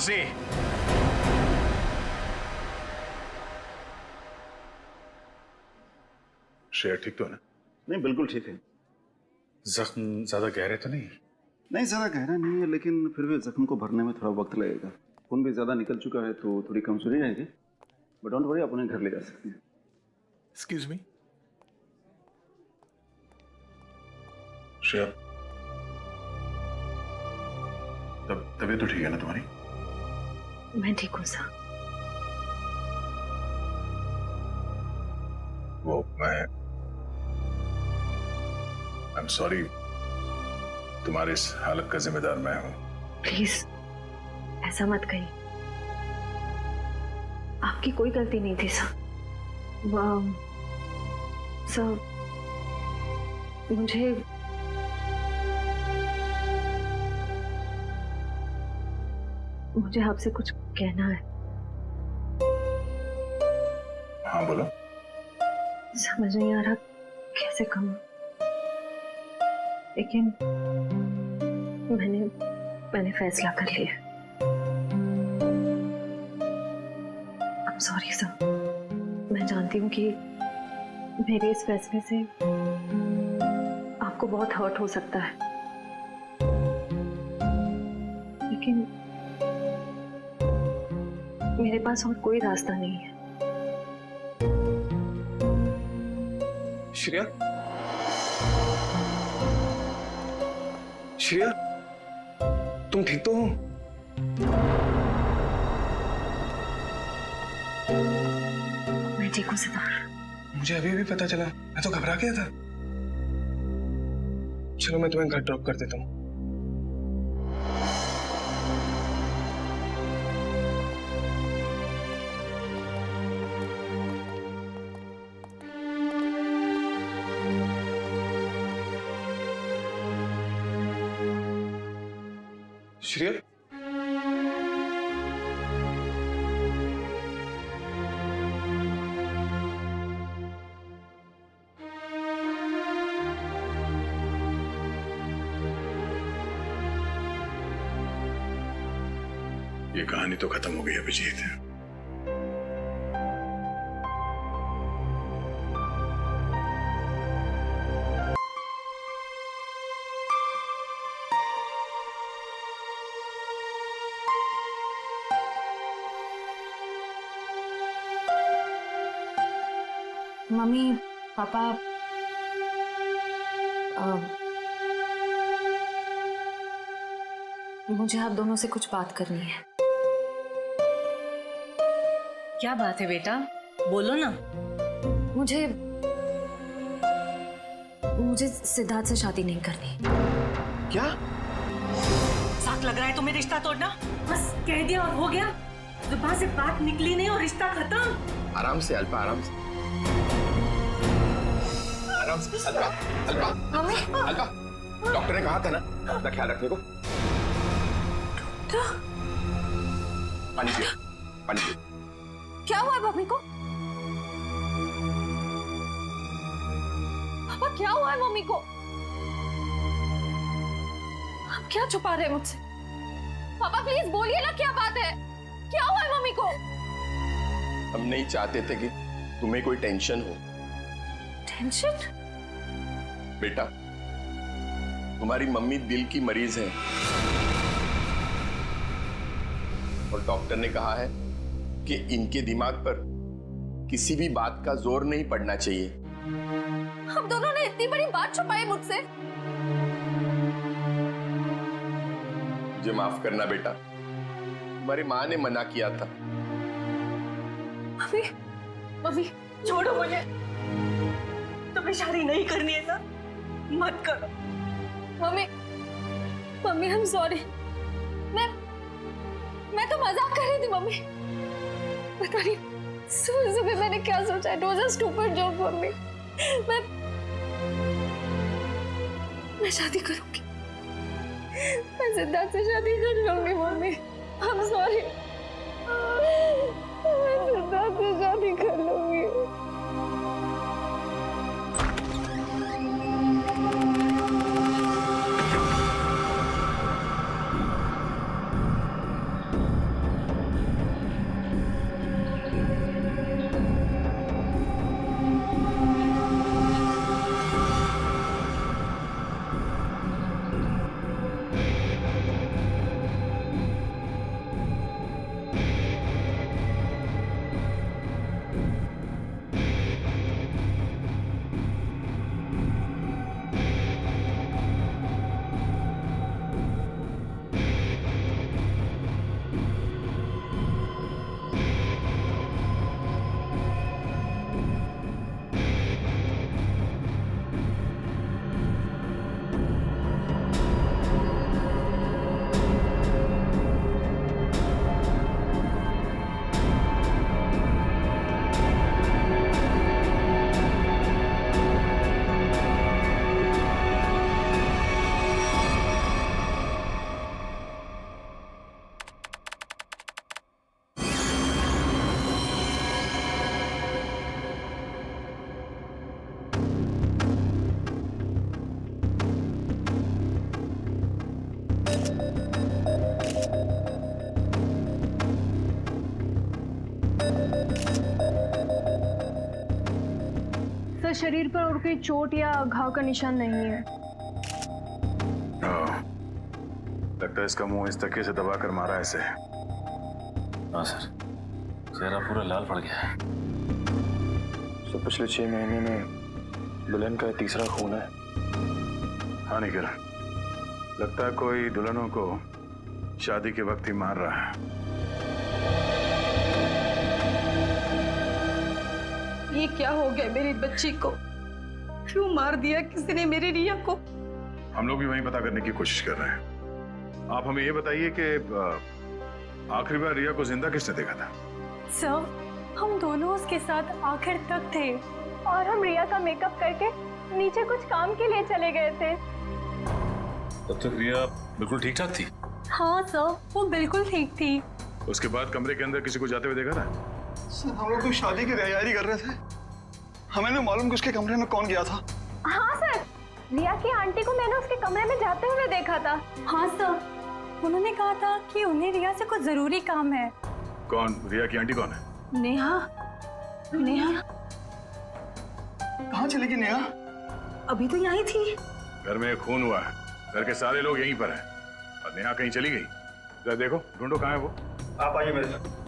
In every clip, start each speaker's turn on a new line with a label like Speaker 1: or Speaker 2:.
Speaker 1: सी
Speaker 2: शेर ठीक तो है ना?
Speaker 3: नहीं, बिल्कुल ठीक है।
Speaker 2: जख्म ज्यादा गहरे तो नहीं?
Speaker 3: नहीं, ज़्यादा गहरा नहीं है, लेकिन फिर भी जख्म को भरने में थोड़ा वक्त लगेगा। खून भी ज़्यादा निकल चुका है तो थोड़ी कमजोरी रहेगी, बट डोंट वरी, आप उन्हें घर ले जा सकते हैं।
Speaker 1: Excuse me.
Speaker 2: श्रेया, तबीयत तो ठीक है ना तुम्हारी?
Speaker 4: मैं ठीक हूँ सर।
Speaker 2: वो आई एम सॉरी, तुम्हारी इस हालत का जिम्मेदार मैं हूं।
Speaker 4: प्लीज ऐसा मत कहिए, आपकी कोई गलती नहीं थी सर। सर मुझे आपसे कुछ कहना है।
Speaker 2: हाँ बोलो।
Speaker 4: समझ नहीं आ रहा कैसे कहूँ, लेकिन मैंने फैसला कर लिया। I'm sorry सर, मैं जानती हूँ कि मेरे इस फैसले से आपको बहुत हर्ट हो सकता है, लेकिन मेरे पास और कोई रास्ता नहीं है।
Speaker 1: श्रेया, श्रेया, तुम ठीक तो हो?
Speaker 4: मैं ठीक हूँ सिद्धार्थ।
Speaker 1: मुझे अभी भी पता चला, मैं तो घबरा गया था। चलो मैं तुम्हें घर ड्रॉप कर देता हूँ। श्रेया,
Speaker 2: ये कहानी तो खत्म हो गई अभिजीत।
Speaker 4: मम्मी पापा, मुझे आप दोनों से कुछ बात करनी है।
Speaker 5: क्या बात है बेटा, बोलो ना।
Speaker 4: मुझे सिद्धार्थ से शादी नहीं करनी।
Speaker 1: क्या?
Speaker 5: साथ लग रहा है तुम्हें रिश्ता तोड़ना? बस कह दिया और हो गया, जुबान से बात निकली नहीं और रिश्ता खत्म।
Speaker 1: आराम से अल्पा, आराम से, आराम से। अल्पा, अल्पा,
Speaker 4: मम्मी,
Speaker 1: अल्पा, डॉक्टर ने कहा था ना अपना ख्याल रखने को। पानी पियो, पानी पियो।
Speaker 4: क्या हुआ है मम्मी को? पापा क्या हुआ है मम्मी को? आप क्या छुपा रहे हैं मुझसे? पापा प्लीज बोलिए ना, क्या बात है? क्या हुआ है मम्मी को?
Speaker 6: हम नहीं चाहते थे कि तुम्हें कोई टेंशन हो।
Speaker 4: टेंशन?
Speaker 6: बेटा, तुम्हारी मम्मी दिल की मरीज है और डॉक्टर ने कहा है कि इनके दिमाग पर किसी भी बात का जोर नहीं पड़ना चाहिए।
Speaker 4: हम दोनों ने इतनी बड़ी बात छुपाई मुझसे।
Speaker 6: मुझे माफ करना बेटा, तुम्हारी माँ ने मना किया था।
Speaker 4: मम्मी, मम्मी
Speaker 5: छोड़ो मुझे, तुम्हें शादी नहीं करनी है ना, मत करो।
Speaker 4: Mummy, mummy I am sorry. मैं तो मजाक कर रही थी मम्मी। पता नहीं सुबह सुबह मैंने क्या सोचा। It was a stupid joke mummy. मैं शादी करूंगी, मैं सिद्धार्थ से शादी कर लूंगी मम्मी। आई एम सॉरी, मैं सिद्धार्थ से शादी कर लूंगी।
Speaker 7: शरीर पर और कोई चोट या घाव का निशान नहीं है।
Speaker 2: लगता है इसका मुंह इस तकिए से दबाकर मारा है इसे।
Speaker 8: हाँ सर, चेहरा पूरा लाल पड़ गया है।
Speaker 6: तो पिछले 6 महीने में दुल्हन का तीसरा खून है।
Speaker 2: हाँ निखिल, लगता है कोई दुल्हनों को शादी के वक्त ही मार रहा है।
Speaker 5: ये क्या हो गया मेरी बच्ची को? क्यों मार दिया किसी ने मेरी रिया को?
Speaker 2: हम लोग भी वही पता करने की कोशिश कर रहे हैं। आप हमें ये बताइए कि आखिरी बार रिया को जिंदा किसने देखा था?
Speaker 7: सर, हम दोनों उसके साथ आखिर तक थे और हम रिया का मेकअप करके नीचे कुछ काम के लिए चले गए थे।
Speaker 8: तब तक रिया बिल्कुल ठीक ठाक थी।
Speaker 7: हाँ सर, वो बिल्कुल ठीक थी।
Speaker 2: उसके बाद कमरे के अंदर किसी को जाते हुए देखा था?
Speaker 3: सर, हम लोग तो शादी की तैयारी कर रहे थे, हमें नहीं मालूम कि उसके कमरे में कौन गया था।
Speaker 7: हाँ सर, रिया की आंटी को मैंने उसके कमरे में जाते हुए देखा था। हाँ सर, उन्होंने कहा था कि उन्हें रिया से कुछ जरूरी काम है।
Speaker 2: कौन? रिया की आंटी कौन है?
Speaker 5: नेहा, नेहा
Speaker 3: कहाँ चली गई नेहा?
Speaker 5: अभी तो यहीं थी।
Speaker 2: घर में खून हुआ है, घर के सारे लोग यहीं पर हैं और नेहा कहीं चली गई। जरा देखो, ढूंढो कहाँ है वो।
Speaker 3: आप आइए मेरे साथ।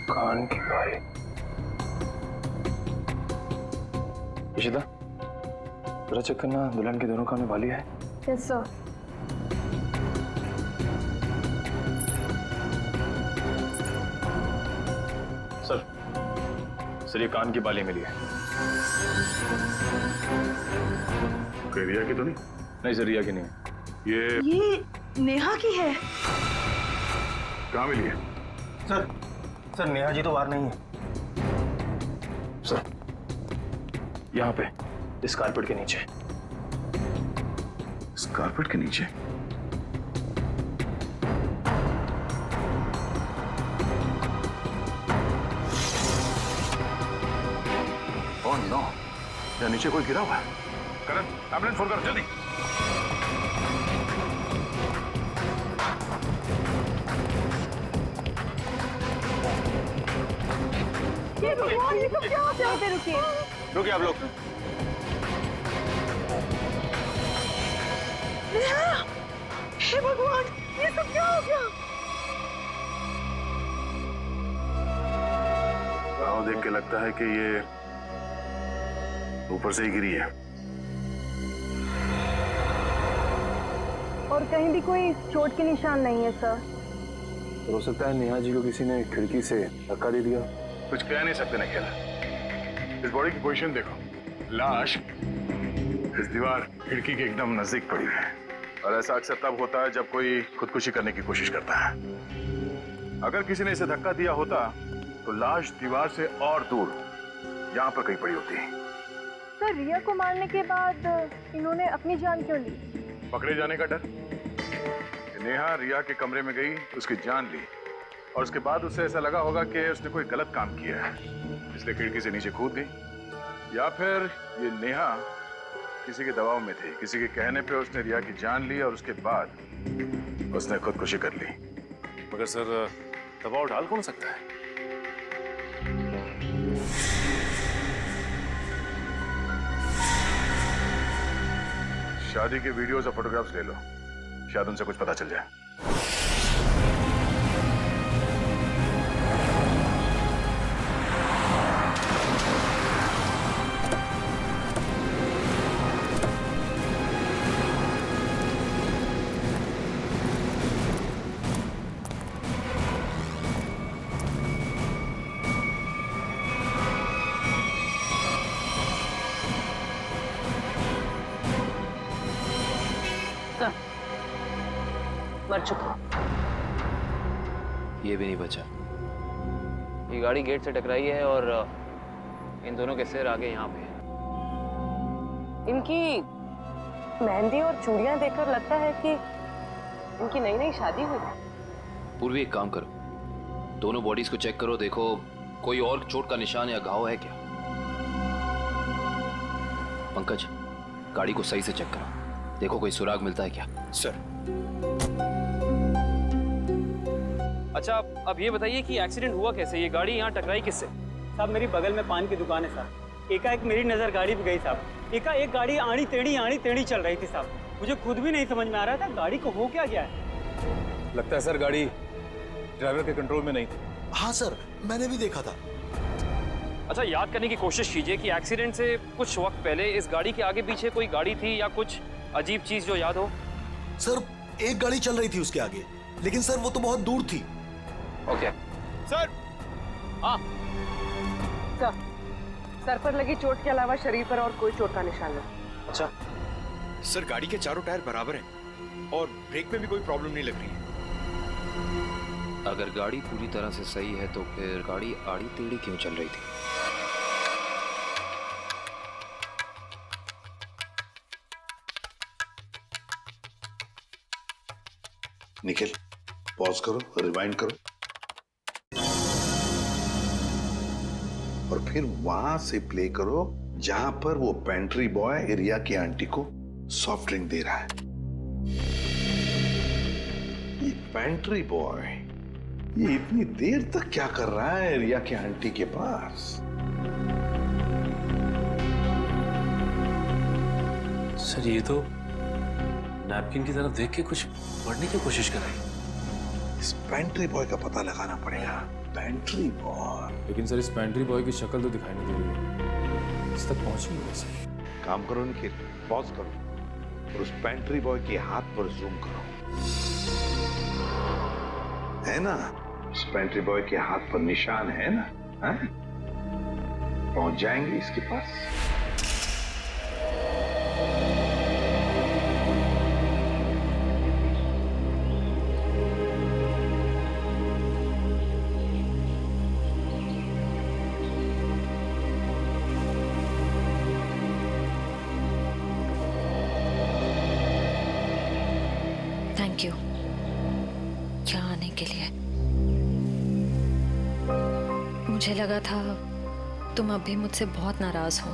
Speaker 6: कान की बाली। इशिता, जरा चेक करना दुल्हन के दोनों कान में बाली है।
Speaker 7: Yes sir.
Speaker 6: सर ये कान की बाली मिली है।
Speaker 2: कोई रिया की तो नहीं?
Speaker 6: नहीं सर, रिया की नहीं है।
Speaker 5: ये नेहा की है।
Speaker 2: कहाँ मिली है?
Speaker 9: सर नेहा जी तो बाहर नहीं है।
Speaker 6: सर यहाँ पे इस कारपेट के नीचे।
Speaker 2: इस कारपेट के नीचे? ओह नो, यहाँ नीचे कोई गिरा हुआ है। करण, एम्बुलेंस फोन करो जल्दी।
Speaker 7: ये भगवान, ये सब क्या हो गया? रुकिए,
Speaker 9: रुकिए आप लोग।
Speaker 5: हे भगवान, ये सब क्या हो गया?
Speaker 2: घाव देख के लगता है कि ये ऊपर से ही गिरी है।
Speaker 7: और कहीं भी कोई चोट के निशान नहीं है सर।
Speaker 6: तो हो सकता है नेहा जी को किसी ने खिड़की से धक्का दे दिया।
Speaker 2: कुछ कह नहीं सकते निखिल। इस बॉडी की पोजीशन देखो, लाश इस दीवार खिड़की के एकदम नजदीक पड़ी है। और ऐसा अक्सर तब होता है जब कोई खुदकुशी करने की कोशिश करता है। अगर किसी ने इसे धक्का दिया होता तो लाश दीवार से और दूर यहाँ पर कहीं पड़ी होती।
Speaker 7: सर, रिया को मारने के बाद इन्होंने अपनी जान क्यों ली?
Speaker 2: पकड़े जाने का डर। नेहा रिया के कमरे में गई, उसकी जान ली और उसके बाद उसे ऐसा लगा होगा कि उसने कोई गलत काम किया है, इसलिए खिड़की से नीचे कूद गई। या फिर ये नेहा किसी के दबाव में थी, किसी के कहने पे उसने रिया की जान ली और उसके बाद उसने खुदकुशी कर ली।
Speaker 8: मगर सर, दबाव डाल कौन सकता है?
Speaker 2: शादी के वीडियोस और फोटोग्राफ्स ले लो, शायद उनसे कुछ पता चल जाए।
Speaker 5: मर चुका।
Speaker 10: ये भी नहीं बचा। ये गाड़ी गेट से टकराई है और इन दोनों के सिर आगे यहाँ पे है।
Speaker 5: इनकी मेहंदी और चूड़ियां देखकर लगता है कि इनकी नई नई शादी हुई है।
Speaker 10: पूर्वी, एक काम करो, दोनों बॉडीज को चेक करो, देखो
Speaker 8: कोई और चोट का निशान या घाव है क्या? पंकज, गाड़ी को सही से चेक करो, देखो कोई सुराग मिलता है क्या।
Speaker 6: सर।
Speaker 10: अच्छा, अब ये बताइए कि एक्सीडेंट हुआ कैसे? ये गाड़ी यहाँ टकराई किससे?
Speaker 9: साहब मेरी बगल में पान की दुकान है साहब। एकाएक मेरी नज़र गाड़ी पे गई साहब। एकाएक गाड़ी आड़ी टेढ़ी चल रही थी साहब। मुझे खुद भी नहीं समझ में आ रहा था गाड़ी को हो क्या गया है।
Speaker 8: लगता है सर गाड़ी ड्राइवर के कंट्रोल में नहीं थी।
Speaker 11: हाँ सर, मैंने भी देखा था।
Speaker 10: अच्छा, याद करने की कोशिश कीजिए कि एक्सीडेंट से कुछ वक्त पहले इस गाड़ी के आगे पीछे कोई गाड़ी थी या कुछ अजीब चीज जो याद हो।
Speaker 11: सर एक गाड़ी चल रही थी उसके आगे, लेकिन सर वो तो बहुत दूर थी।
Speaker 10: Okay
Speaker 6: sir.
Speaker 10: हाँ
Speaker 5: सर पर लगी चोट के अलावा शरीर पर और कोई चोट का निशान नहीं।
Speaker 10: अच्छा
Speaker 6: सर, गाड़ी के चारों टायर बराबर हैं और ब्रेक में भी कोई प्रॉब्लम नहीं लग रही है।
Speaker 8: अगर गाड़ी पूरी तरह से सही है तो फिर गाड़ी आड़ी टेढ़ी क्यों चल रही थी?
Speaker 12: निखिल, पॉज करो, रिवाइंड करो और फिर वहां से प्ले करो जहां पर वो पेंट्री बॉय रिया की आंटी को सॉफ्ट ड्रिंक दे रहा है। ये पेंट्री बॉय ये इतनी देर तक क्या कर रहा है रिया की आंटी के पास?
Speaker 8: सर ये तो नैपकिन की तरफ देख के कुछ पढ़ने की कोशिश कर रही है।
Speaker 12: इस पेंट्री बॉय का पता लगाना पड़ेगा। Pantry boy.
Speaker 8: लेकिन सर इस पेंट्री बॉय की शक्ल तो दिखाई नहीं दे रही है, इस तक पहुंची नहीं कैसे?
Speaker 12: काम करो निखिल, पॉज करो और उस पेंट्री बॉय के हाथ पर जूम करो। है ना, उस पेंट्री बॉय के हाथ पर निशान है ना? है? पहुंच जाएंगे इसके पास।
Speaker 4: थैंक यू यहाँ आने के लिए। मुझे लगा था तुम अभी मुझसे बहुत नाराज हो।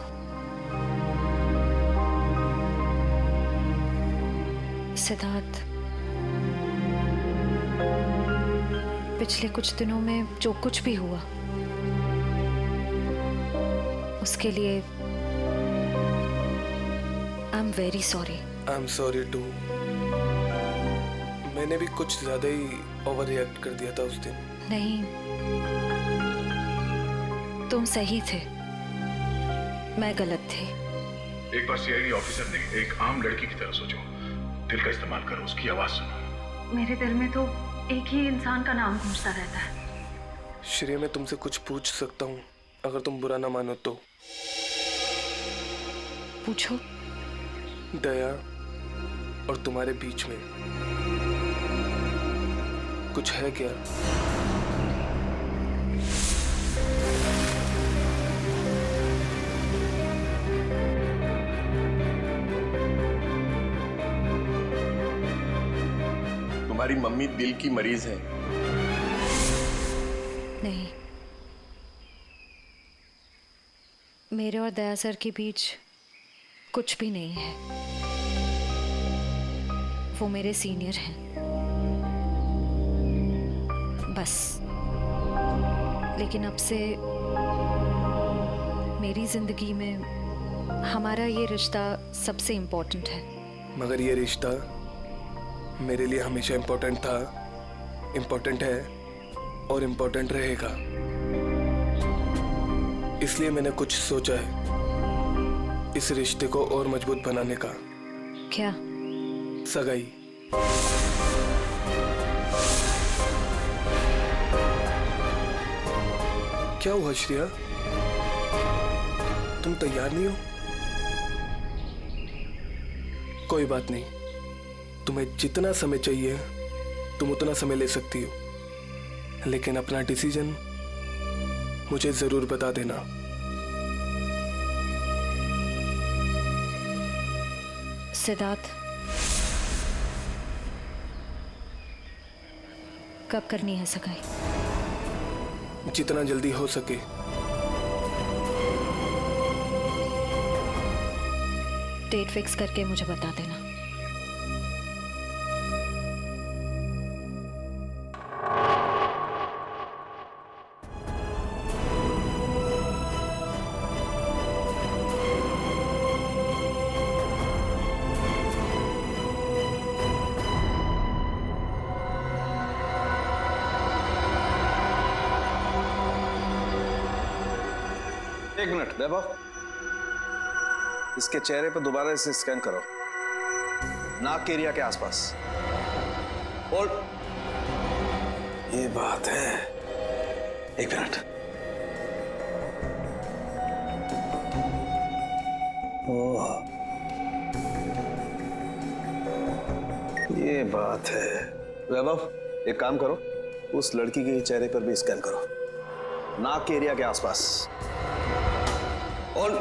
Speaker 4: सिद्धार्थ, पिछले कुछ दिनों में जो कुछ भी हुआ उसके लिए I am very sorry.
Speaker 13: I am sorry too. मैंने भी कुछ ज्यादा ही ओवर रिएक्ट कर दिया था उस दिन।
Speaker 4: नहीं, तुम सही थे, मैं गलत थी।
Speaker 2: एक बार सीआईडी ऑफिसर ने एक आम लड़की की तरह सोचो, दिल का इस्तेमाल करो, उसकी आवाज सुनो।
Speaker 4: मेरे दिल में तो एक ही इंसान का नाम घूमता रहता है।
Speaker 13: श्रेया, मैं तुमसे कुछ पूछ सकता हूँ अगर तुम बुरा ना मानो तो?
Speaker 4: पूछो।
Speaker 13: दया और तुम्हारे बीच में कुछ है क्या?
Speaker 6: तुम्हारी मम्मी दिल की मरीज है।
Speaker 4: नहीं, मेरे और दया सर के बीच कुछ भी नहीं है। वो मेरे सीनियर हैं, बस। लेकिन अब से मेरी जिंदगी में हमारा ये रिश्ता सबसे इम्पोर्टेंट है।
Speaker 13: मगर ये रिश्ता मेरे लिए हमेशा इम्पोर्टेंट था, इम्पोर्टेंट है और इम्पोर्टेंट रहेगा। इसलिए मैंने कुछ सोचा है इस रिश्ते को और मजबूत बनाने का।
Speaker 4: क्या?
Speaker 13: सगाई। क्या हुआ श्रेया, तुम तैयार नहीं हो? कोई बात नहीं, तुम्हें जितना समय चाहिए तुम उतना समय ले सकती हो, लेकिन अपना डिसीजन मुझे जरूर बता देना।
Speaker 4: सिद्धार्थ, कब करनी है सगाई?
Speaker 13: जितना जल्दी हो सके।
Speaker 4: डेट फिक्स करके मुझे बता देना।
Speaker 3: एक मिनट वैभव, इसके चेहरे पर दोबारा इसे स्कैन करो, नाक के एरिया के आसपास। होल्ड। ये बात है, एक मिनट। ओह, ये बात है। वैभव, एक काम करो, उस लड़की के चेहरे पर भी स्कैन करो, नाक के एरिया के आसपास। होल्ड।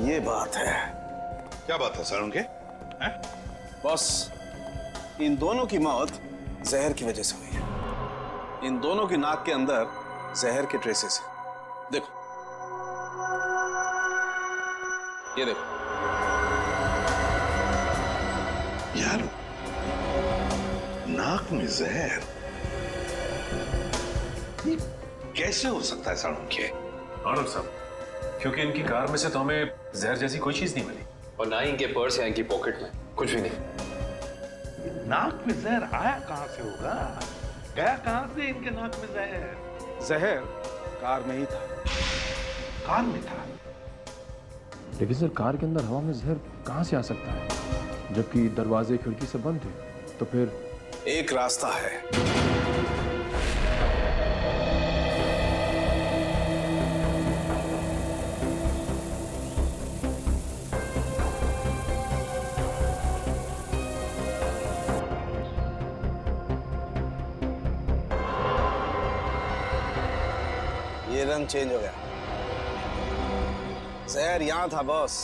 Speaker 3: ये बात है।
Speaker 12: क्या बात है सर उनके?
Speaker 3: बॉस, इन दोनों की मौत जहर की वजह से हुई है। इन दोनों की नाक के अंदर जहर के ट्रेसेस हैं। देखो, ये देखो।
Speaker 12: यार, नाक में जहर ये कैसे हो सकता है सर उनके?
Speaker 8: आनंद साहब, क्योंकि इनकी कार में से तो हमें जहर जैसी कोई चीज नहीं मिली, और ना ही इनके पर्स या इनकी पॉकेट में कुछ भी नहीं।
Speaker 12: नाक में जहर आया कहां से होगा? गया कहां से इनके नाक में जहर?
Speaker 3: जहर कार में ही था।
Speaker 12: कार में था?
Speaker 14: लेकिन सर, कार के अंदर हवा में जहर कहां से आ सकता है, जबकि दरवाजे खिड़की से बंद थे? तो फिर
Speaker 3: एक रास्ता है। ये रंग चेंज हो गया। जहर यहां था बॉस।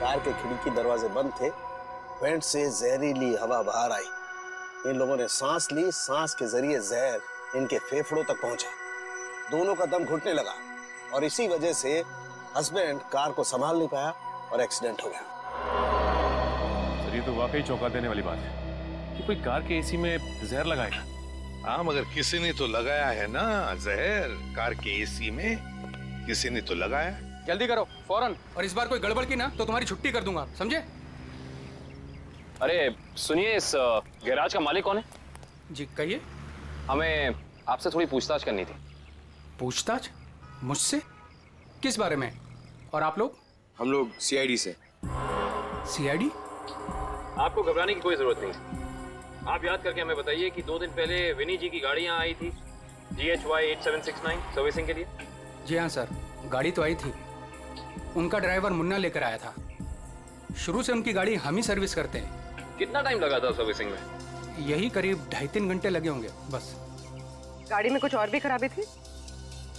Speaker 3: कार के खिड़की दरवाजे बंद थे, वेंट से जहरीली हवा बाहर आई। इन लोगों ने सांस ली, सांस के जरिए जहर इनके फेफड़ों तक पहुंचा। दोनों का दम घुटने लगा और इसी वजह से हस्बैंड कार को संभाल नहीं पाया और एक्सीडेंट हो गया।
Speaker 8: सर, ये तो वाकई चौंका देने वाली बात है कि कोई कार के एसी में जहर लगाएगा।
Speaker 12: हाँ, मगर किसी ने तो लगाया है ना जहर। कार के एसी में किसी ने तो लगाया।
Speaker 15: जल्दी करो फौरन, और इस बार कोई गड़बड़ की ना तो तुम्हारी छुट्टी कर दूंगा, समझे?
Speaker 10: अरे सुनिए, इस गैराज का मालिक कौन है?
Speaker 15: जी कहिए।
Speaker 10: हमें आपसे थोड़ी पूछताछ करनी थी।
Speaker 15: पूछताछ? मुझसे? किस बारे में? और आप लोग?
Speaker 6: हम लोग सीआईडी से।
Speaker 15: सीआईडी?
Speaker 10: आपको घबराने की कोई जरूरत नहीं। आप याद करके हमें बताइए कि 2 दिन पहले विनी जी की गाड़ी यहाँ आई थी GHY 8769 सर्विसिंग के लिए।
Speaker 15: जी हाँ सर, गाड़ी तो आई थी। उनका ड्राइवर मुन्ना लेकर आया था। शुरू से उनकी गाड़ी हम ही सर्विस करते हैं।
Speaker 10: कितना टाइम लगा था सर्विसिंग में?
Speaker 15: यही करीब 2.5-3 घंटे लगे होंगे बस।
Speaker 5: गाड़ी में कुछ और भी खराबी थी?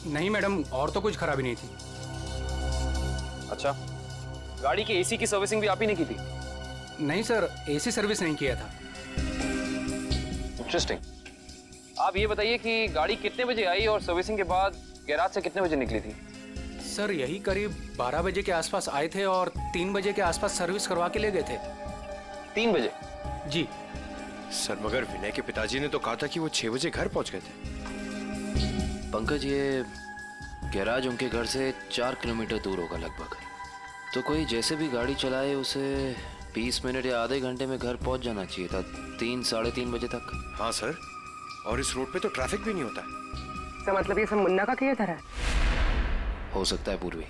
Speaker 15: नहीं मैडम, और तो कुछ खराबी नहीं थी।
Speaker 10: अच्छा, गाड़ी की एसी की सर्विसिंग भी आप ही ने की थी?
Speaker 15: नहीं सर, एसी सर्विस नहीं किया था।
Speaker 10: इंटरेस्टिंग। आप ये बताइए कि गाड़ी कितने बजे आई और सर्विसिंग के बाद गैराज से कितने बजे निकली थी?
Speaker 15: सर यही करीब 12 बजे के आसपास आए थे और 3 बजे के आसपास सर्विस करवा के ले गए थे।
Speaker 10: 3 बजे?
Speaker 15: जी
Speaker 6: सर, मगर विनय के पिताजी ने तो कहा था कि वो 6 बजे घर पहुंच गए थे।
Speaker 16: पंकज, ये गैराज उनके घर से 4 किलोमीटर दूर होगा लगभग। तो कोई जैसे भी गाड़ी चलाए उसे 20 मिनट या आधे घंटे में घर पहुंच जाना चाहिए था, 3-3:30 बजे तक।
Speaker 6: हाँ सर, और इस रोड पे तो ट्रैफिक भी नहीं होता।
Speaker 5: तो मतलब ये सब मुन्ना का किया था?
Speaker 16: हो सकता है पूर्वी।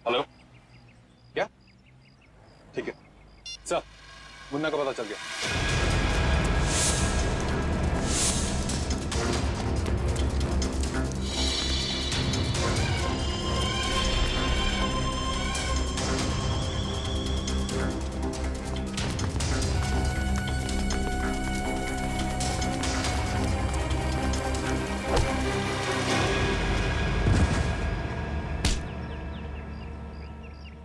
Speaker 8: हेलो, क्या? ठीक है सर, मुन्ना का पता चल गया।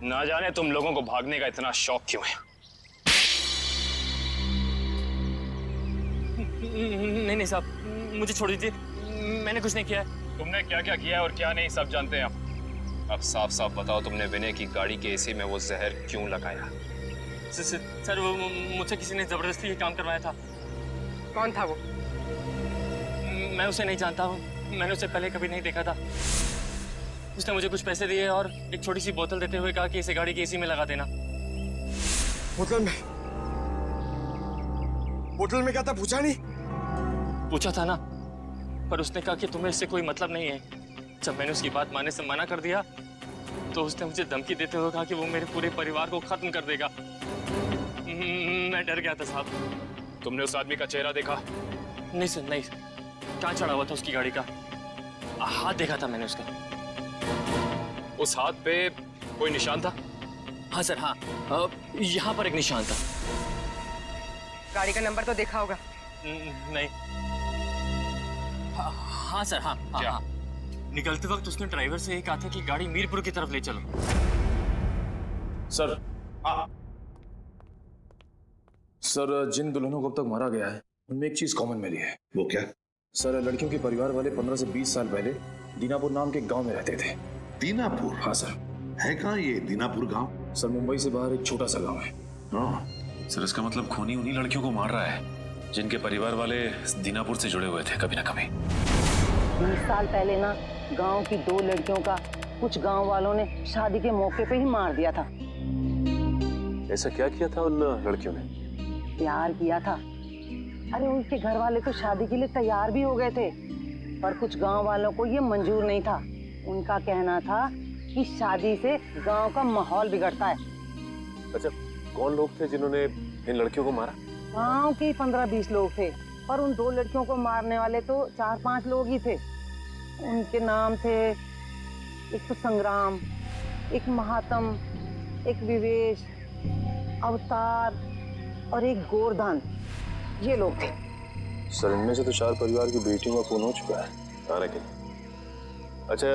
Speaker 10: ना जाने तुम लोगों को भागने का इतना शौक क्यों है।
Speaker 9: नहीं साहब, मुझे छोड़ दीजिए, मैंने कुछ नहीं किया है।
Speaker 10: तुमने क्या क्या किया है और क्या नहीं सब जानते हैं हम। अब साफ साफ बताओ, तुमने विनय की गाड़ी के एसी में वो जहर क्यों लगाया?
Speaker 9: सर वो मुझसे किसी ने जबरदस्ती ये काम करवाया था।
Speaker 15: कौन था वो?
Speaker 9: मैं उसे नहीं जानता हूँ, मैंने उसे पहले कभी नहीं देखा था। उसने मुझे कुछ पैसे दिए और एक छोटी सी बोतल देते हुए कहा कि इसे गाड़ी की एसी में लगा देना।
Speaker 11: बोतल में क्या था पूछा नहीं?
Speaker 9: पूछा था ना, पर उसने कहा कि तुम्हें इससे कोई मतलब नहीं है। जब मैंने उसकी बात मानने से मना कर दिया तो उसने मुझे धमकी देते हुए कहा कि वो मेरे पूरे परिवार को खत्म कर देगा। मैं डर गया था साहब।
Speaker 10: तुमने उस आदमी का चेहरा देखा?
Speaker 9: नहीं सर, नहीं। कहाँ चढ़ा हुआ था उसकी गाड़ी का? हाथ देखा था मैंने उसका।
Speaker 10: उस हाथ पे कोई निशान था?
Speaker 9: हाँ सर, हाँ, यहाँ पर एक निशान था।
Speaker 15: गाड़ी का नंबर तो देखा होगा?
Speaker 9: नहीं। हाँ सर, हाँ,
Speaker 10: क्या?
Speaker 9: हाँ। निकलते वक्त उसने ड्राइवर से ये कहा था कि गाड़ी मीरपुर की तरफ ले चलो।
Speaker 14: सर, सर जिन दुल्हनों को अब तक मारा गया है उनमें एक चीज कॉमन मिली है।
Speaker 12: वो क्या?
Speaker 14: सर, लड़कियों के परिवार वाले 15 से 20 साल पहले दीनापुर नाम के गांव में रहते थे।
Speaker 12: दीनापुर?
Speaker 14: हाँ सर।
Speaker 12: है कहाँ ये दीनापुर गांव?
Speaker 14: सर, मुंबई से बाहर एक छोटा सा गांव है।
Speaker 8: सर, इसका मतलब खूनी उन्हीं लड़कियों को मार रहा है जिनके परिवार वाले दीनापुर से जुड़े हुए थे कभी ना कभी।
Speaker 17: 20 साल पहले ना गांव की 2 लड़कियों का कुछ गांव वालों ने शादी के मौके पे ही मार दिया था।
Speaker 8: ऐसा क्या किया था उन लड़कियों ने?
Speaker 17: प्यार किया था। अरे उनके घर वाले तो शादी के लिए तैयार भी हो गए थे, पर कुछ गांव वालों को ये मंजूर नहीं था। उनका कहना था कि शादी से गांव का माहौल बिगड़ता है।
Speaker 8: अच्छा, कौन लोग थे जिन्होंने इन लड़कियों को मारा?
Speaker 17: गांव के 15-20 लोग थे, पर उन 2 लड़कियों को मारने वाले तो 4-5 लोग ही थे। उनके नाम थे, एक तो संग्राम, एक महात्म, एक विवेश, अवतार और एक गोरधान। ये लोग थे।
Speaker 14: सर, इनमें से तो 4 परिवार की बेटियों का खून हो चुका है।
Speaker 8: अच्छा,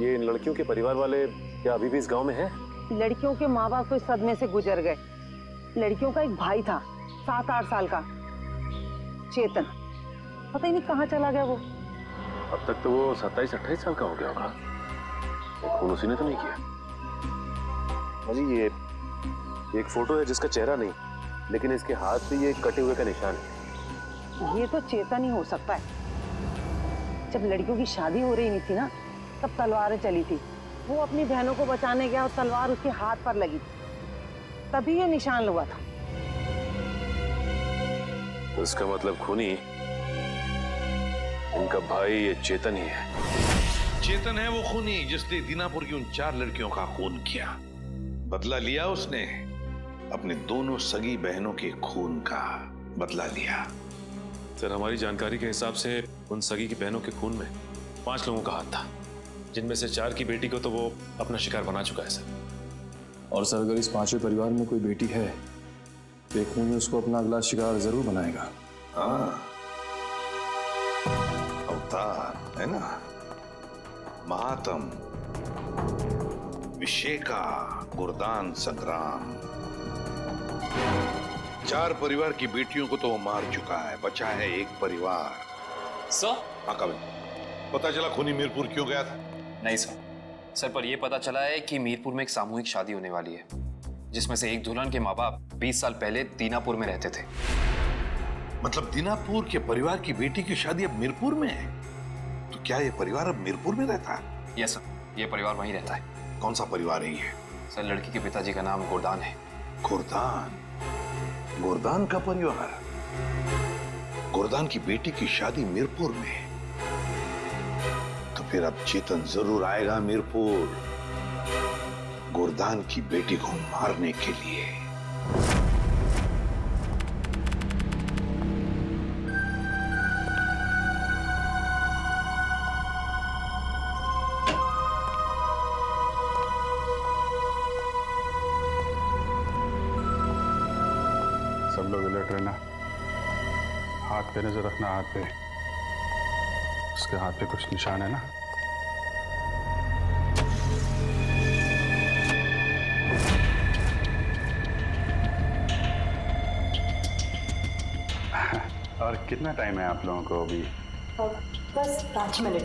Speaker 8: ये इन लड़कियों के परिवार वाले क्या अभी भी इस गांव में हैं?
Speaker 17: लड़कियों के माँ बाप तो इस सदमे से गुजर गए। लड़कियों का एक भाई था 7-8 साल का, चेतन। पता ही नहीं कहाँ चला गया वो।
Speaker 8: अब तक तो वो 27-28 साल का हो गया होगा। खून उसी ने तो नहीं किया। अजी, ये एक फोटो है जिसका चेहरा नहीं, लेकिन इसके हाथ पे ये कटे हुए का निशान है।
Speaker 17: ये तो चेतन ही हो सकता है। जब लड़कियों की शादी हो रही नहीं थी ना, तब तलवारें चली थी। वो अपनी बहनों को बचाने गया और तलवार उसके हाथ पर लगी, तभी ये निशान हुआ था।
Speaker 8: तो इसका मतलब खूनी इनका भाई ये चेतन ही है।
Speaker 12: चेतन है वो खूनी जिसने दीनापुर की उन 4 लड़कियों का खून किया। बदला लिया उसने, अपने दोनों सगी बहनों के खून का बदला लिया।
Speaker 8: सर, हमारी जानकारी के हिसाब से उन सगी की बहनों के खून में 5 लोगों का हाथ था, जिनमें से 4 की बेटी को तो वो अपना शिकार बना चुका है सर।
Speaker 14: और सर, अगर इस 5वें परिवार में कोई बेटी है तो एक खूनी उसको अपना अगला शिकार जरूर बनाएगा।
Speaker 12: हाँ, अवतार है ना, महात्म, विशेका, गुरदान, संग्राम। 4 परिवार की बेटियों को तो वो मार चुका है, बचा है एक परिवार।
Speaker 10: सर?
Speaker 12: हाँ, कभी पता चला खूनी मीरपुर क्यों गया था?
Speaker 16: नहीं सर, पर यह पता चला है कि मीरपुर में एक सामूहिक शादी होने वाली है, जिसमें से एक दुल्हन के माँ बाप 20 साल पहले दीनापुर में रहते थे।
Speaker 12: मतलब दीनापुर के परिवार की बेटी की शादी अब मीरपुर में है? तो क्या ये परिवार अब मीरपुर में रहता है?
Speaker 16: यस सर, ये परिवार वहीं रहता है।
Speaker 12: कौन सा परिवार है ये?
Speaker 16: सर, लड़की के पिताजी का नाम गोरदान है।
Speaker 12: गोरदान? गोरदान का परिवार? गोरदान की बेटी की शादी मीरपुर में, तो फिर अब चेतन जरूर आएगा मीरपुर गोरदान की बेटी को मारने के लिए।
Speaker 2: सब लोग अलर्ट रहना, हाथ पे नजर रखना। हाथ पे, उसके हाथ पे कुछ निशान है ना? और कितना टाइम है आप लोगों को अभी?
Speaker 7: बस 5 मिनट।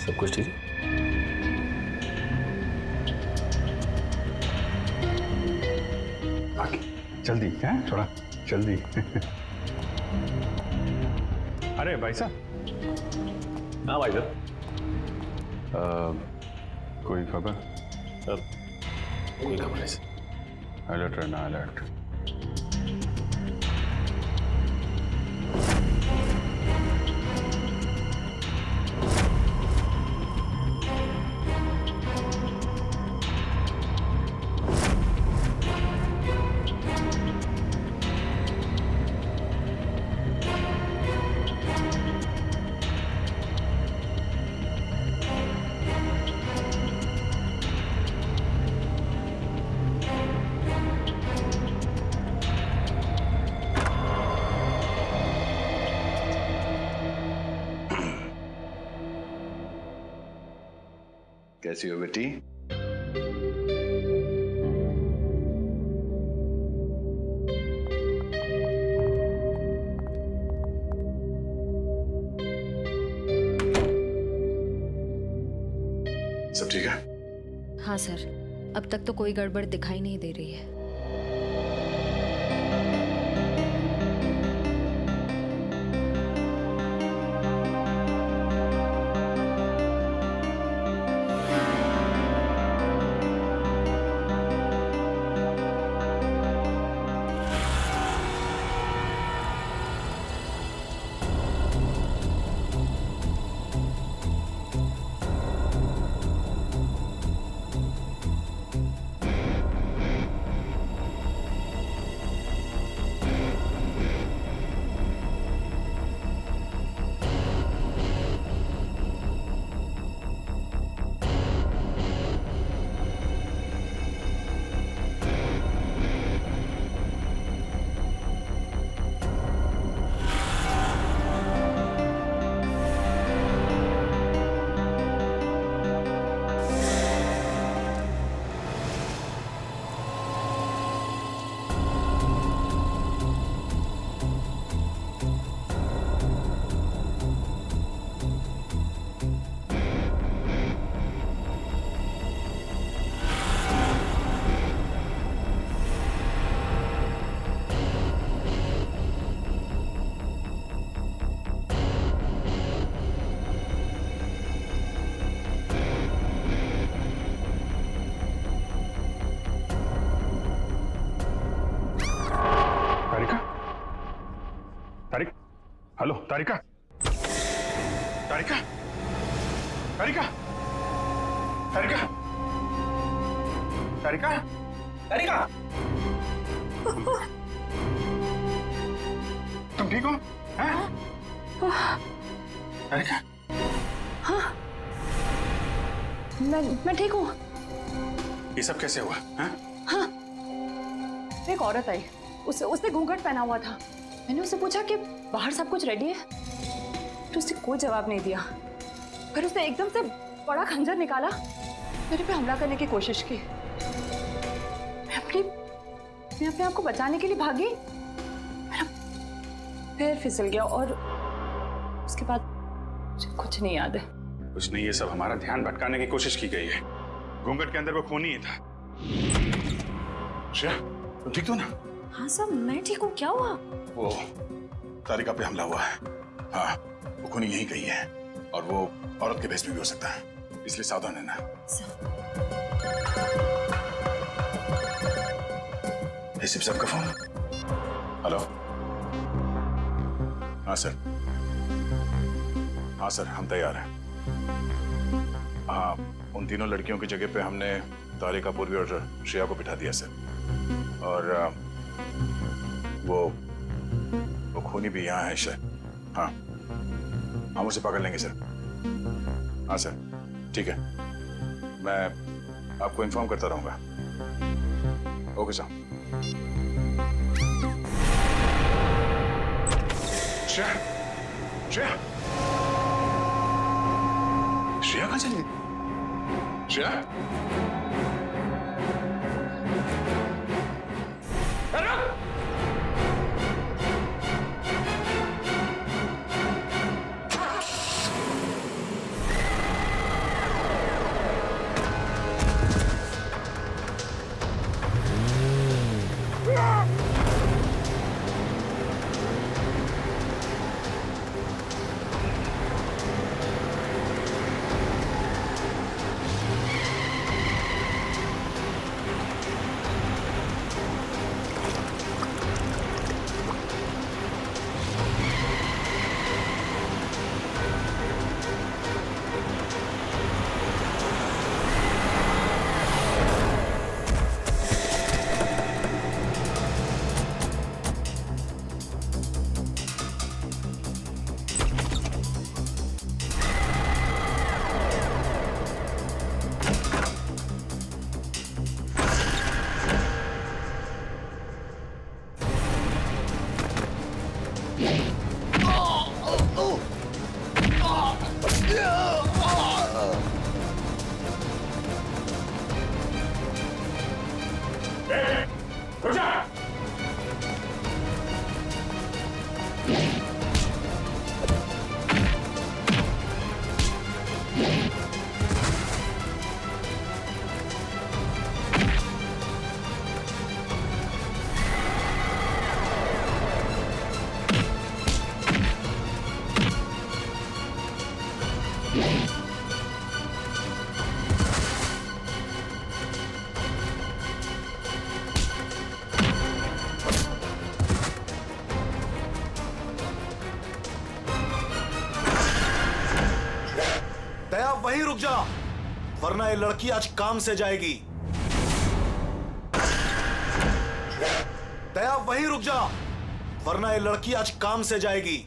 Speaker 8: सब कुछ ठीक है?
Speaker 2: जल्दी है, थोड़ा जल्दी। अरे भाई साहब।
Speaker 8: हाँ भाई साहब।
Speaker 2: कोई खबर?
Speaker 8: कोई खबर नहीं।
Speaker 2: अलर्ट रहना, अलर्ट।
Speaker 12: कैसी हो बेटी?
Speaker 2: सब ठीक है?
Speaker 18: हाँ सर, अब तक तो कोई गड़बड़ दिखाई नहीं दे रही है।
Speaker 2: हेलो तारिका, तारिका, तारिका, तारिका, तारिका, तारिका, तुम ठीक हो? हैं? तारिका,
Speaker 7: हाँ, मैं ठीक हूँ।
Speaker 2: ये सब कैसे हुआ? हैं?
Speaker 7: हाँ, एक औरत आई, उसने घूंघट पहना हुआ था। मैंने उससे पूछा कि बाहर सब कुछ रेडी है, तो उसने कोई जवाब नहीं दिया। फिर उसने एकदम से बड़ा खंजर निकाला, मेरे पे हमला करने की कोशिश की। मैं अपने आप को बचाने के लिए भागी, मेरा पैर फिसल गया और उसके बाद मुझे कुछ नहीं याद है।
Speaker 2: कुछ नहीं, ये सब हमारा ध्यान भटकाने की कोशिश की गई है। घूंघट के अंदर वो खून ही था। श्रेया, तुम ठीक हो ना?
Speaker 7: हाँ सब, मैं ठीक हूँ। क्या हुआ?
Speaker 2: वो तारिका पे हमला हुआ है। हाँ, वो खूनी यहीं कहीं है और वो औरत के भेष में भी हो सकता है, इसलिए सावधान रहना। एसीपी साहब का फोन। हेलो। हाँ सर, हाँ सर, हम तैयार हैं। हाँ, उन तीनों लड़कियों की जगह पे हमने तारिका, पूर्वी और श्रेया को बिठा दिया सर। और वो खूनी भी यहाँ है शायद। हाँ, हम उसे पकड़ लेंगे सर। हाँ सर, ठीक है, मैं आपको इन्फॉर्म करता रहूंगा। Okay sir. श्रेया, श्रेया, श्रेया कहाँ चली गई? श्रेया,
Speaker 11: दया वहीं रुक जा, वरना ये लड़की आज काम से जाएगी। दया वहीं रुक जा, वरना ये लड़की आज काम से जाएगी।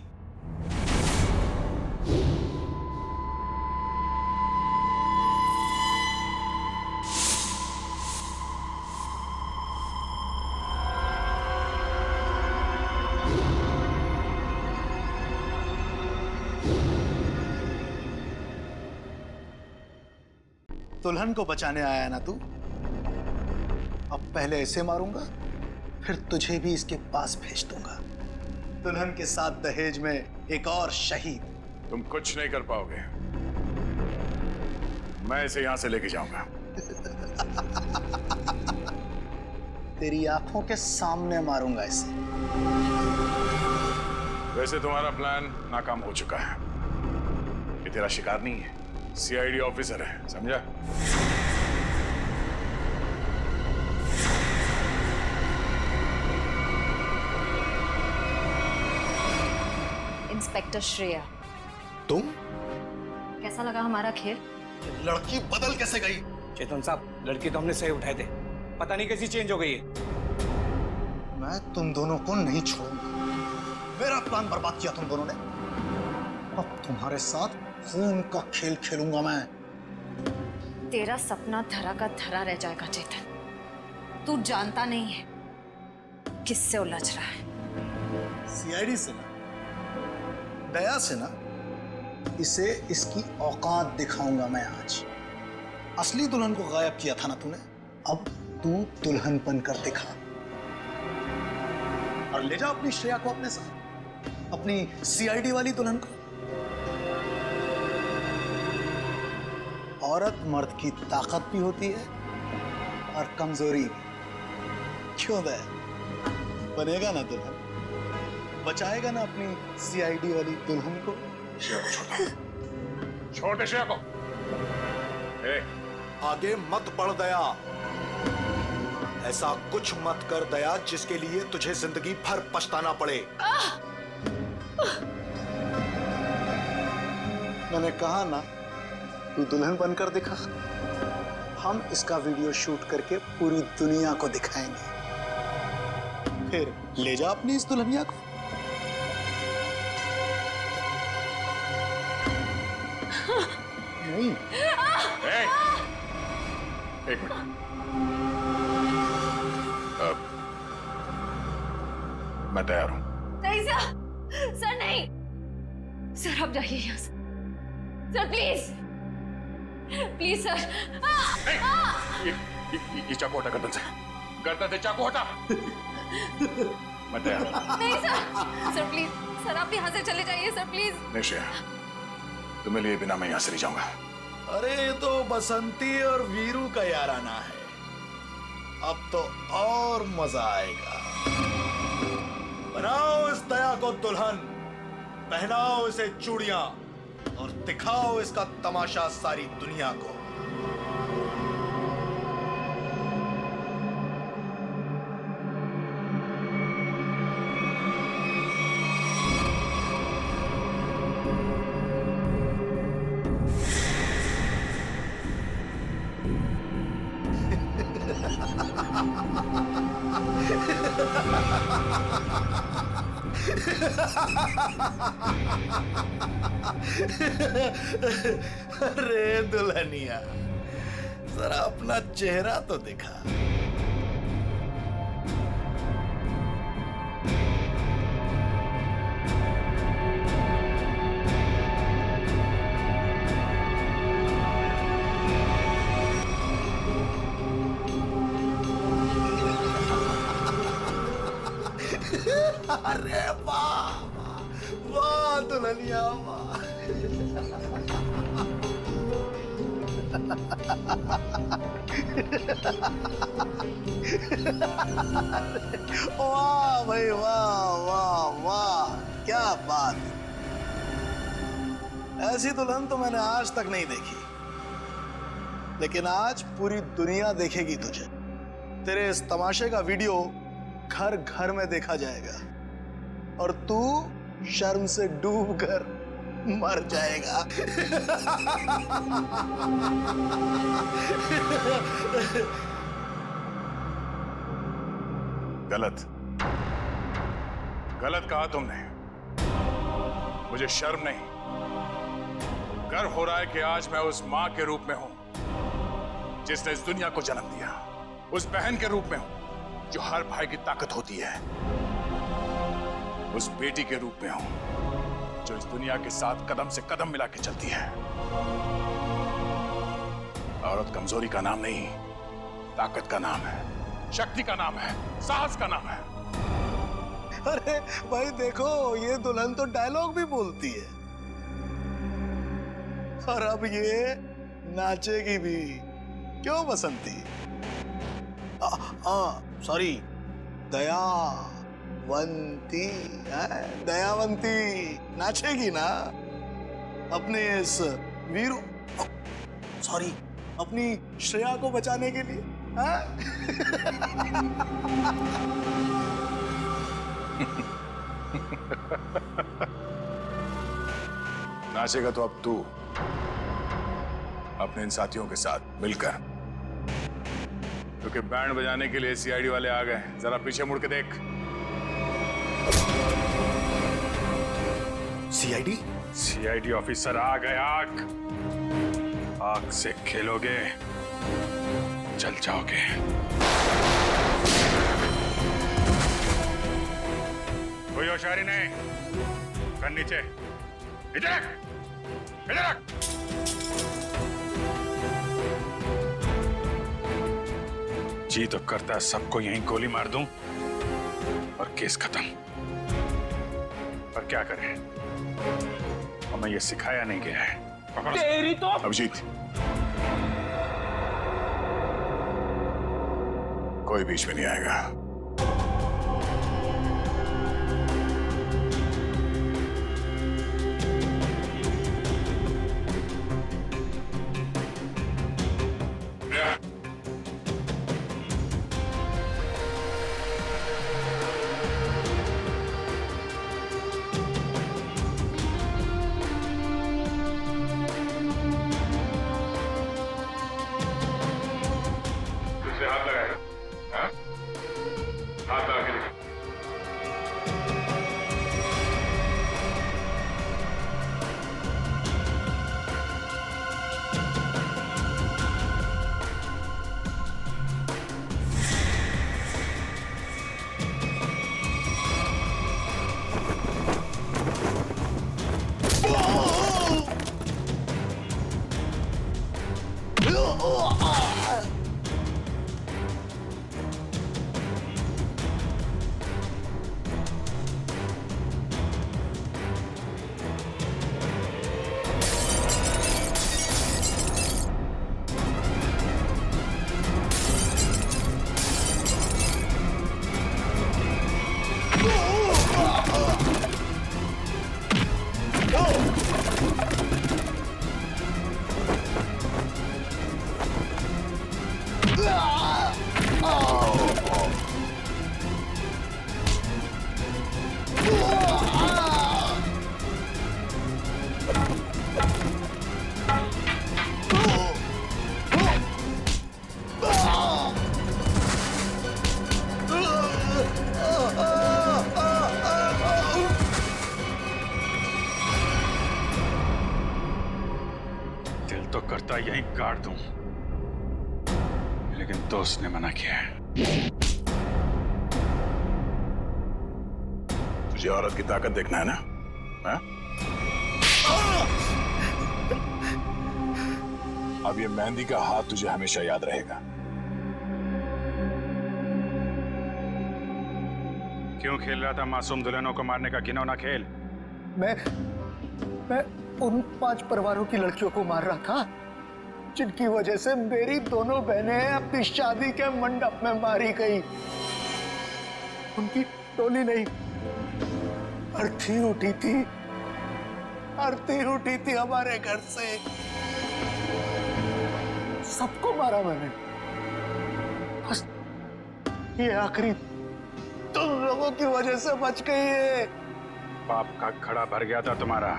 Speaker 3: दुल्हन को बचाने आया ना तू? अब पहले ऐसे मारूंगा, फिर तुझे भी इसके पास भेज दूंगा। दुल्हन के साथ दहेज में एक और शहीद।
Speaker 2: तुम कुछ नहीं कर पाओगे। मैं इसे यहां से लेके जाऊंगा।
Speaker 3: तेरी आंखों के सामने मारूंगा इसे।
Speaker 2: वैसे तुम्हारा प्लान नाकाम हो चुका है। ये तेरा शिकार नहीं है, सीआईडी ऑफिसर है, समझा?
Speaker 18: इंस्पेक्टर श्रेया,
Speaker 3: तुम?
Speaker 18: कैसा लगा हमारा खेल?
Speaker 3: लड़की बदल कैसे गई?
Speaker 15: चेतन साहब, लड़की तो हमने सही उठाए थे, पता नहीं कैसी चेंज हो गई है।
Speaker 3: मैं तुम दोनों को नहीं छोड़ूंगा। मेरा प्लान बर्बाद किया तुम दोनों ने। अब तुम्हारे साथ खून का खेल खेलूंगा मैं।
Speaker 18: तेरा सपना धरा का धरा रह जाएगा चेतन। तू जानता नहीं है किससे उलझ रहा है।
Speaker 3: सीआईडी से ना, दया से ना। इसे इसकी औकात दिखाऊंगा मैं आज। असली दुल्हन को गायब किया था ना तूने, अब तू दुल्हन बनकर दिखा। और ले जा अपनी श्रेया को अपने साथ, अपनी सीआईडी वाली दुल्हन को। औरत मर्द की ताकत भी होती है और कमजोरी भी। क्यों दया? बनेगा ना दुल्हन? बचाएगा ना अपनी सीआईडी वाली दुल्हन को?
Speaker 2: छोटे श्रेया को।
Speaker 11: आगे मत बढ़ दया। ऐसा कुछ मत कर दया जिसके लिए तुझे जिंदगी भर पछताना पड़े।
Speaker 3: मैंने कहा ना, तू दुल्हन बनकर दिखा। हम इसका वीडियो शूट करके पूरी दुनिया को दिखाएंगे। फिर ले जा अपनी इस दुल्हनिया को। नहीं।
Speaker 2: एक मिनट। मैं तैयार हूं।
Speaker 18: नहीं सर नहीं। सर आप जाइए यहाँ से। Sir please.
Speaker 7: Please sir.
Speaker 2: ये चाकू हटा गर्दन से चाकू हटा। मत यार।
Speaker 7: नहीं सर, सर प्लीज, सर आप यहाँ से चले जाइए सर प्लीज।
Speaker 2: नहीं श्रेया, तुम्हें लिए बिना मैं यहाँ से नहीं जाऊंगा।
Speaker 11: अरे ये तो बसंती और वीरू का याराना है, अब तो और मजा आएगा। बनाओ इस दया को दुल्हन, पहनाओ इसे चूड़ियां और दिखाओ इसका तमाशा सारी दुनिया को। अरे दुल्हनिया, जरा अपना चेहरा तो दिखा। अरे वाह वाह दुल्हनिया वाह। वाह भाई वाह वाह वाह, क्या बात। ऐसी दुल्हन तो मैंने आज तक नहीं देखी, लेकिन आज पूरी दुनिया देखेगी तुझे। तेरे इस तमाशे का वीडियो घर घर में देखा जाएगा और तू शर्म से डूब कर मर जाएगा।
Speaker 2: गलत गलत कहा तुमने। मुझे शर्म नहीं, गर्व हो रहा है कि आज मैं उस मां के रूप में हूं जिसने इस दुनिया को जन्म दिया, उस बहन के रूप में हूं जो हर भाई की ताकत होती है, उस बेटी के रूप में हूं जो इस दुनिया के साथ कदम से कदम मिला के चलती है। औरत कमजोरी का नाम नहीं, ताकत का नाम है, शक्ति का नाम है, साहस का नाम है।
Speaker 11: अरे भाई देखो, ये दुल्हन तो डायलॉग भी बोलती है और अब ये नाचेगी भी। क्यों बसंती? सॉरी, दयावंती है, दयावंती नाचेगी ना अपने इस वीरू, सॉरी अपनी श्रेया को बचाने के लिए।
Speaker 2: नाचेगा तो अब तू अपने इन साथियों के साथ मिलकर, क्योंकि बैंड बजाने के लिए सीआईडी वाले आ गए। जरा पीछे मुड़ के देख।
Speaker 11: सीआईडी?
Speaker 2: सीआईडी ऑफिसर आ गए। आग से खेलोगे, जल जाओगे। कोई होशियारी नहीं, कर नीचे, इधर रख, इधर रख। जी तो करता है सबको यहीं गोली मार दूं और केस खत्म, पर क्या करें, हमें ये सिखाया नहीं गया है।
Speaker 9: तेरी तो
Speaker 2: अभिजीत, कोई बीच में नहीं आएगा। दिल तो करता यहीं काट दूं, लेकिन दोस्त ने मना किया है। तुझे औरत की ताकत देखना है ना? हाँ? अब ये मेहंदी का हाथ तुझे हमेशा याद रहेगा। क्यों खेल रहा था मासूम दुल्हनों को मारने का घिनौना खेल?
Speaker 11: मैं उन 5 परिवारों की लड़कियों को मार रहा था जिनकी वजह से मेरी दोनों बहनें अपनी शादी के मंडप में मारी गई। उनकी टोली नहीं, अर्थी उठी थी, अर्थी उठी थी हमारे घर से। सबको मारा मैंने। बस ये आखिरी तुम लोगों की वजह से बच गई है।
Speaker 2: पाप का खड़ा भर गया था तुम्हारा।